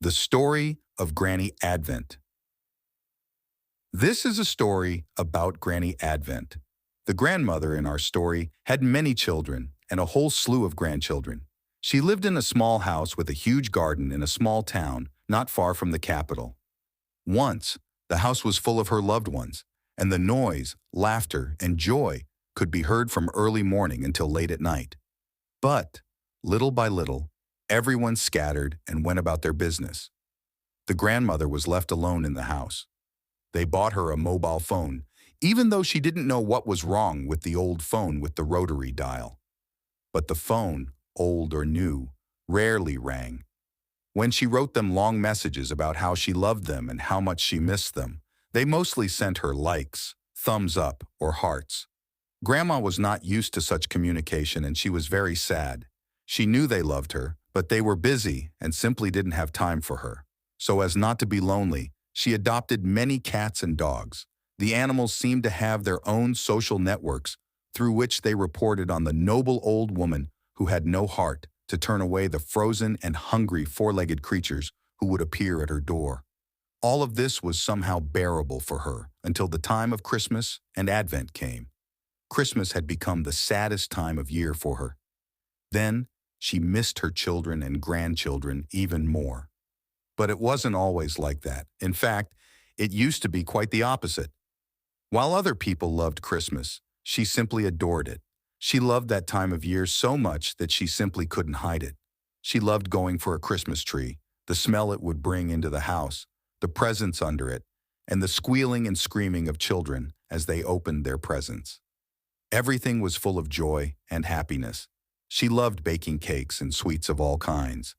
The Story of Granny Advent. This is a story about Granny Advent. The grandmother in our story had many children and a whole slew of grandchildren. She lived in a small house with a huge garden in a small town not far from the capital. Once, the house was full of her loved ones, and the noise, laughter, and joy could be heard from early morning until late at night. But, little by little, everyone scattered and went about their business. The grandmother was left alone in the house. They bought her a mobile phone, even though she didn't know what was wrong with the old phone with the rotary dial. But the phone, old or new, rarely rang. When she wrote them long messages about how she loved them and how much she missed them, they mostly sent her likes, thumbs up, or hearts. Grandma was not used to such communication and she was very sad. She knew they loved her, but they were busy and simply didn't have time for her. So as not to be lonely, she adopted many cats and dogs. The animals seemed to have their own social networks through which they reported on the noble old woman who had no heart to turn away the frozen and hungry four-legged creatures who would appear at her door. All of this was somehow bearable for her until the time of Christmas and Advent came. Christmas had become the saddest time of year for her. Then she missed her children and grandchildren even more. But it wasn't always like that. In fact, it used to be quite the opposite. While other people loved Christmas, she simply adored it. She loved that time of year so much that she simply couldn't hide it. She loved going for a Christmas tree, the smell it would bring into the house, the presents under it, and the squealing and screaming of children as they opened their presents. Everything was full of joy and happiness. She loved baking cakes and sweets of all kinds.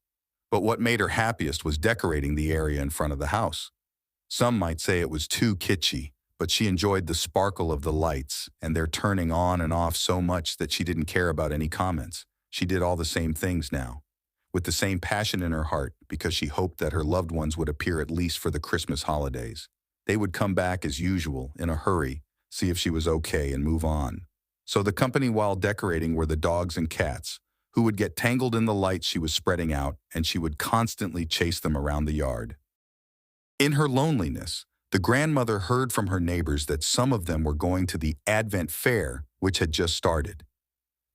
But what made her happiest was decorating the area in front of the house. Some might say it was too kitschy, but she enjoyed the sparkle of the lights and their turning on and off so much that she didn't care about any comments. She did all the same things now, with the same passion in her heart because she hoped that her loved ones would appear at least for the Christmas holidays. They would come back as usual, in a hurry, see if she was okay and move on. So the company while decorating were the dogs and cats, who would get tangled in the lights she was spreading out, and she would constantly chase them around the yard. In her loneliness, the grandmother heard from her neighbors that some of them were going to the Advent Fair, which had just started.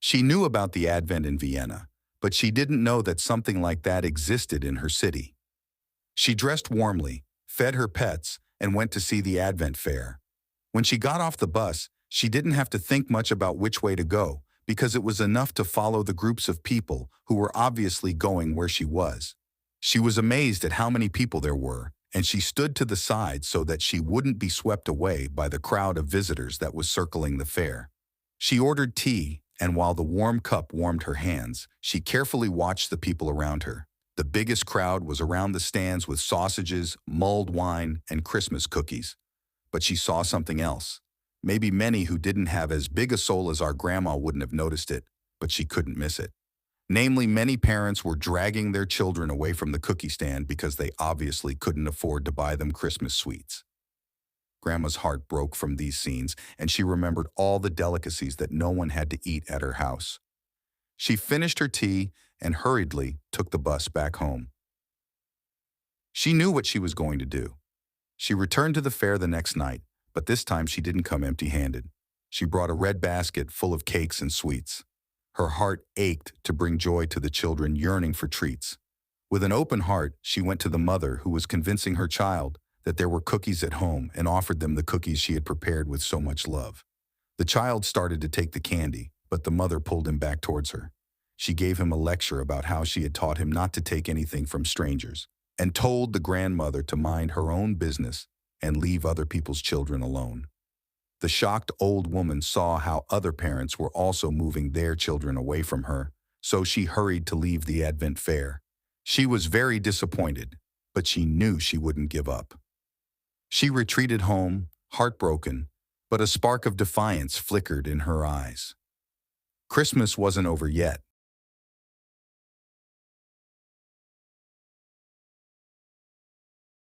She knew about the Advent in Vienna, but she didn't know that something like that existed in her city. She dressed warmly, fed her pets, and went to see the Advent Fair. When she got off the bus, she didn't have to think much about which way to go, because it was enough to follow the groups of people who were obviously going where she was. She was amazed at how many people there were, and she stood to the side so that she wouldn't be swept away by the crowd of visitors that was circling the fair. She ordered tea, and while the warm cup warmed her hands, she carefully watched the people around her. The biggest crowd was around the stands with sausages, mulled wine, and Christmas cookies. But she saw something else. Maybe many who didn't have as big a soul as our grandma wouldn't have noticed it, but she couldn't miss it. Namely, many parents were dragging their children away from the cookie stand because they obviously couldn't afford to buy them Christmas sweets. Grandma's heart broke from these scenes, and she remembered all the delicacies that no one had to eat at her house. She finished her tea and hurriedly took the bus back home. She knew what she was going to do. She returned to the fair the next night, but this time she didn't come empty-handed. She brought a red basket full of cakes and sweets. Her heart ached to bring joy to the children yearning for treats. With an open heart, she went to the mother who was convincing her child that there were cookies at home and offered them the cookies she had prepared with so much love. The child started to take the candy, but the mother pulled him back towards her. She gave him a lecture about how she had taught him not to take anything from strangers, and told the grandmother to mind her own business and leave other people's children alone. The shocked old woman saw how other parents were also moving their children away from her, so she hurried to leave the Advent Fair. She was very disappointed, but she knew she wouldn't give up. She retreated home, heartbroken, but a spark of defiance flickered in her eyes. Christmas wasn't over yet.